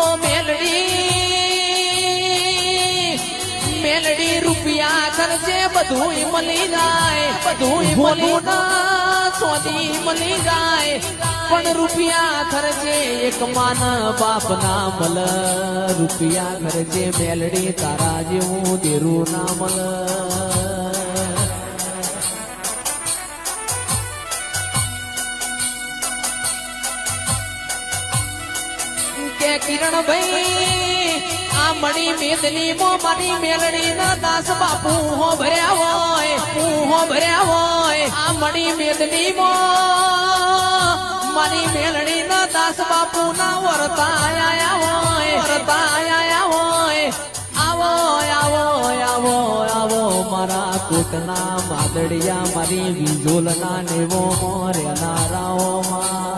ઓ મેલડી રૂપિયા ખર્ચે બધું મળી જાય, બધું મળી ના સોની મળી જાય, પણ રૂપિયા ખર્ચે એક માન બાપ ના મલ, રૂપિયા ખર્ચે મેલડી તારા જેવું દેરું ના મલ. કે કિરણ ભાઈ આ મણી મેદની મો મારી મેલડી ના દાસ બાપુ હો ભર્યા હોય આ મણી મેદની મો મારી મેલડી ના દાસ બાપુ ના વરતા આયા હોય આવો આવો આવો આવો મારા કોટના માદડિયા મારી વિજોલના નેવો મોર્યા નારાઓ માં